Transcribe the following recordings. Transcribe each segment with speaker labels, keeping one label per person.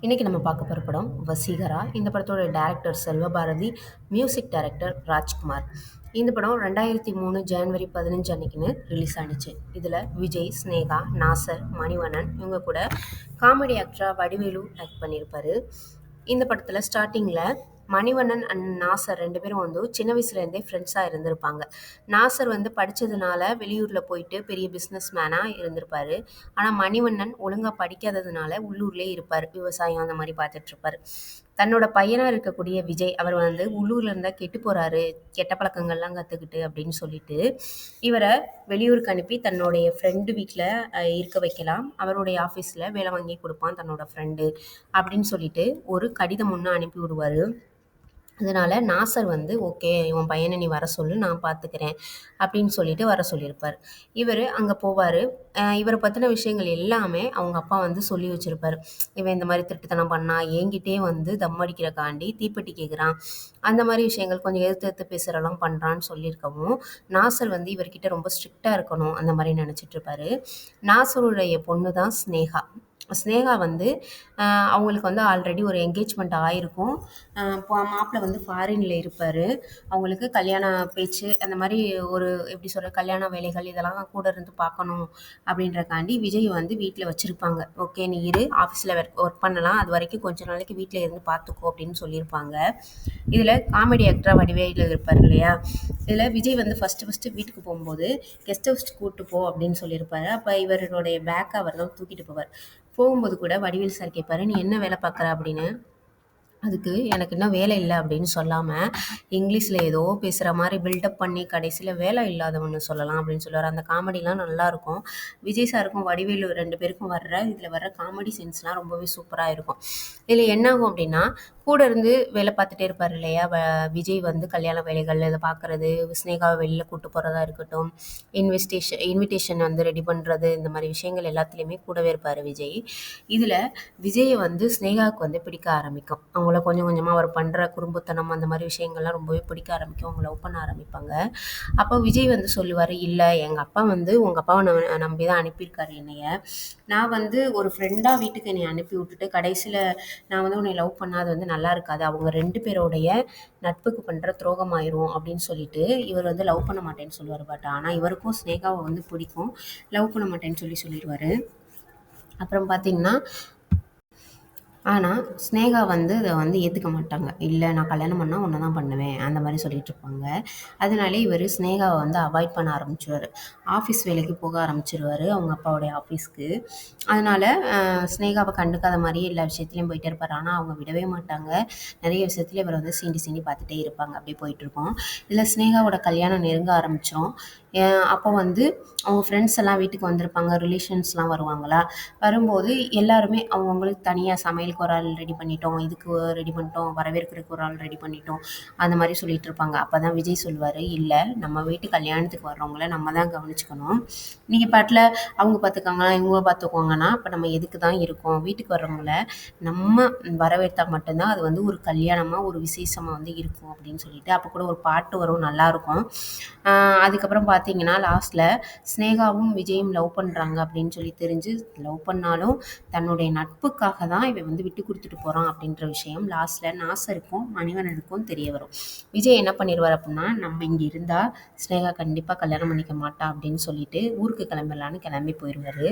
Speaker 1: இன்னைக்கு நம்ம பார்க்க போகிற படம் வசீகரா. இந்த படத்தோட director Selvabharathi, music director Rajkumar. இந்த படம் 2003 ஜனவரி 15 அன்னைக்குன்னு ரிலீஸ் ஆனிச்சு. இதில் விஜய், ஸ்னேகா, நாசர், மணிவண்ணன் இவங்க கூட காமெடி ஆக்டராக வடிவேலு ஆக்ட் பண்ணியிருப்பாரு. இந்த படத்தில் ஸ்டார்டிங்கில் மணிவண்ணன் அண்ட் நாசர் 2 பேரும் வந்து சின்ன வயசுலேருந்தே ஃப்ரெண்ட்ஸாக இருந்திருப்பாங்க. நாசர் வந்து படித்ததுனால வெளியூரில் போயிட்டு பெரிய பிஸ்னஸ் மேனாக இருந்திருப்பாரு. ஆனால் மணிவண்ணன் ஒழுங்காக படிக்காததுனால உள்ளூர்லேயே இருப்பார், விவசாயம் அந்த மாதிரி பார்த்துட்ருப்பார். தன்னோட பையனாக இருக்கக்கூடிய விஜய் அவர் வந்து உள்ளூரில் இருந்தால் கெட்டு போகிறாரு, கெட்ட பழக்கங்கள்லாம் கற்றுக்கிட்டு அப்படின்னு சொல்லிட்டு இவரை வெளியூருக்கு அனுப்பி தன்னுடைய ஃப்ரெண்டு வீட்டில் இருக்க வைக்கலாம், அவருடைய ஆஃபீஸில் வேலை வாங்கி கொடுப்பான் தன்னோட ஃப்ரெண்டு அப்படின்னு சொல்லிட்டு ஒரு கடிதம் ஒன்று அனுப்பி விடுவார். அதனால் நாசர் வந்து ஓகே, இவன் பையனை நீ வர சொல்லு, நான் பார்த்துக்கிறேன் அப்படின்னு சொல்லிட்டு வர சொல்லியிருப்பார். இவர் அங்கே போவார். இவரை பற்றின விஷயங்கள் எல்லாமே அவங்க அப்பா வந்து சொல்லி வச்சுருப்பார். இவன் இந்த மாதிரி திருட்டுத்தனம் பண்ணான், என்கிட்டே வந்து தம் அடிக்கிறக்காண்டி தீப்பெட்டி கேட்குறான், அந்த மாதிரி விஷயங்கள் கொஞ்சம் எதிர்த்து எதிர்த்து பேசுகிறலாம் பண்ணுறான்னு சொல்லியிருக்கவும் நாசர் வந்து இவர்கிட்ட ரொம்ப ஸ்ட்ரிக்டாக இருக்கணும் அந்த மாதிரி நினச்சிட்ருப்பாரு. நாசருடைய பொண்ணு தான் ஸ்னேகா. ஸ்னேகா வந்து அவங்களுக்கு வந்து ஆல்ரெடி ஒரு என்கேஜ்மெண்ட் ஆகிருக்கும். மாப்பிள்ளை வந்து ஃபாரினில் இருப்பார். அவங்களுக்கு கல்யாண பேச்சு அந்த மாதிரி ஒரு எப்படி சொல்கிற கல்யாண வேலைகள் இதெல்லாம் கூட இருந்து பார்க்கணும் அப்படின்றக்காண்டி விஜய் வந்து வீட்டில் வச்சுருப்பாங்க. ஓகே, நீ இரு, ஆஃபீஸில் ஒர்க் பண்ணலாம், அது வரைக்கும் கொஞ்ச நாளைக்கு வீட்டில் இருந்து பார்த்துக்கோ அப்படின்னு சொல்லியிருப்பாங்க. இதில் காமெடி ஆக்டராக வடிவேலு இருப்பார் இல்லையா. இதில் விஜய் வந்து ஃபஸ்ட்டு வீட்டுக்கு போகும்போது கெஸ்ட் ஹவுஸ் கூப்பிட்டு போ அப்படின்னு சொல்லியிருப்பாரு. அப்போ இவருடைய பேக்கை அவர் தான் தூக்கிட்டு போவார். போகும்போது கூட வடிவேல் சார் கேட்பாரு, நீ என்ன வேலை பார்க்குற அப்படின்னு. அதுக்கு எனக்கு இன்னும் வேலை இல்லை அப்படின்னு சொல்லாமல் இங்கிலீஷில் ஏதோ பேசுகிற மாதிரி பில்டப் பண்ணி கடைசியில் வேலை இல்லாதவன்னு சொல்லலாம் அப்படின்னு சொல்லுவார். அந்த காமெடிலாம் நல்லாயிருக்கும். விஜய் சாருக்கும் வடிவேலு 2 பேருக்கும் இதில் வர்ற காமெடி சீன்ஸ்லாம் ரொம்பவே சூப்பராக இருக்கும். இதில் என்ன ஆகும் அப்படின்னா, கூட இருந்து வேலை பார்த்துட்டே இருப்பார் இல்லையா விஜய் வந்து கல்யாண வேலைகள் இதை பார்க்குறது, ஸ்னேகாவை வெளியில் கூட்டு போகிறதா இருக்கட்டும், இன்விடேஷன் வந்து ரெடி பண்ணுறது, இந்த மாதிரி விஷயங்கள் எல்லாத்துலேயுமே கூடவே இருப்பார் விஜய். இதில் விஜயை வந்து ஸ்னேகாவுக்கு வந்து பிடிக்க ஆரம்பிக்கும். அவங்கள கொஞ்சம் கொஞ்சமாக அவர் பண்ணுற குறும்புத்தனம் அந்த மாதிரி விஷயங்கள்லாம் ரொம்பவே பிடிக்க ஆரம்பிக்கும். அவங்க லவ் பண்ண ஆரம்பிப்பாங்க. அப்போ விஜய் வந்து சொல்லுவார், இல்லை எங்கள் அப்பா வந்து உங்கள் அப்பாவை நம்பி தான் அனுப்பியிருக்காரு என்னைய. நான் வந்து ஒரு ஃப்ரெண்டாக வீட்டுக்கு என்னை அனுப்பி விட்டுட்டு கடைசியில் நான் வந்து உன்னை லவ் பண்ணாது வந்து நல்லா இருக்காது, அவங்க 2 பேரோடைய நட்புக்கு பண்ணுற துரோகமாயிரும் அப்படின்னு சொல்லிட்டு இவர் வந்து லவ் பண்ண மாட்டேன்னு சொல்லுவார். பட் ஆனால் இவருக்கும் ஸ்னேகாவை வந்து பிடிக்கும், லவ் பண்ண மாட்டேன்னு சொல்லிடுவார். அப்புறம் பார்த்தீங்கன்னா, ஆனால் ஸ்னேகா வந்து இதை வந்து ஏற்றுக்க மாட்டாங்க. இல்லை, நான் கல்யாணம் பண்ணால் ஒன்று தான் பண்ணுவேன் அந்த மாதிரி சொல்லிகிட்ருப்பாங்க. அதனாலே இவர் ஸ்னேகாவை வந்து அவாய்ட் பண்ண ஆரம்பிச்சிருவார். ஆஃபீஸ் வேலைக்கு போக ஆரம்பிச்சிருவார் அவங்க அப்பாவுடைய ஆஃபீஸ்க்கு. அதனால் ஸ்னேகாவை கண்டுக்காத மாதிரியே எல்லா விஷயத்துலையும் போயிட்டே இருப்பார். ஆனால் அவங்க விடவே மாட்டாங்க. நிறைய விஷயத்துல இவர் வந்து சீண்டி சீண்டி பார்த்துட்டே இருப்பாங்க. அப்படியே போயிட்டுருக்கோம். இதில் ஸ்னேகாவோட கல்யாணம் நெருங்க ஆரம்பித்தோம். அப்போ வந்து அவங்க ஃப்ரெண்ட்ஸ் எல்லாம் வீட்டுக்கு வந்திருப்பாங்க, ரிலேஷன்ஸ்லாம் வருவாங்களா. வரும்போது எல்லாருமே அவங்கவுங்களுக்கு தனியாக சமையலுக்கு ஒரு ஆள் ரெடி பண்ணிட்டோம், இதுக்கு ரெடி பண்ணிட்டோம், வரவேற்கிறதுக்கு ஒரு ஆள் ரெடி பண்ணிட்டோம், அந்த மாதிரி சொல்லிட்டு இருப்பாங்க. அப்போ தான் விஜய் சொல்லுவார், இல்லை நம்ம வீட்டு கல்யாணத்துக்கு வர்றவங்கள நம்ம தான் கவனிச்சுக்கணும். நீங்கள் பாட்டில் அவங்க பார்த்துக்காங்கன்னா இவங்க பார்த்துக்குவாங்கன்னா அப்போ நம்ம எதுக்கு தான் இருக்கோம். வீட்டுக்கு வர்றவங்கள நம்ம வரவேற்றா மட்டும்தான் அது வந்து ஒரு கல்யாணமாக ஒரு விசேஷமாக வந்து இருக்கும் அப்படின்னு சொல்லிட்டு அப்போ கூட ஒரு பாட்டு வரும், நல்லாயிருக்கும். அதுக்கப்புறம் பார்த்தீங்கன்னா லாஸ்ட்டில் ஸ்னேகாவும் விஜயும் லவ் பண்ணுறாங்க அப்படின்னு சொல்லி தெரிஞ்சு லவ் பண்ணாலும் தன்னுடைய நட்புக்காக தான் இவன் வந்து விட்டு கொடுத்துட்டு போகிறான் அப்படின்ற விஷயம் லாஸ்ட்டில் நாசருக்கும் மணிவண்ணனுக்கும் தெரிய வரும். விஜய் என்ன பண்ணிடுவார் அப்படின்னா, நம்ம இங்கே இருந்தால் ஸ்னேகா கண்டிப்பாக கல்யாணம் பண்ணிக்க மாட்டா அப்படின்னு சொல்லிட்டு ஊருக்கு கிளம்பிடலான்னு கிளம்பி போயிடுவார்.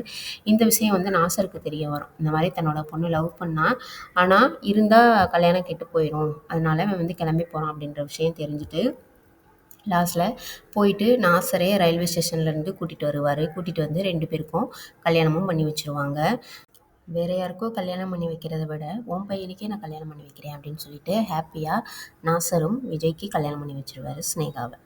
Speaker 1: இந்த விஷயம் வந்து நாசருக்கு தெரிய வரும். இந்த மாதிரி தன்னோட பொண்ணு லவ் பண்ணால் ஆனால் இருந்தால் கல்யாணம் கெட்டு போயிடும், அதனால அவன் வந்து கிளம்பி போகிறான் அப்படின்ற விஷயம் தெரிஞ்சுட்டு லாஸ்ட்டில் போயிட்டு நாசரே ரயில்வே ஸ்டேஷன்லேருந்து கூட்டிகிட்டு வருவார். கூட்டிகிட்டு வந்து 2 பேருக்கும் கல்யாணமும் பண்ணி வச்சுருவாங்க. வேறு யாருக்கோ கல்யாணம் பண்ணி வைக்கிறத விட உன் பையனுக்கே நான் கல்யாணம் பண்ணி வைக்கிறேன் அப்படின்னு சொல்லிட்டு ஹாப்பியாக நாசரும் விஜய்க்கு கல்யாணம் பண்ணி வச்சுருவாரு ஸ்னேகாவை.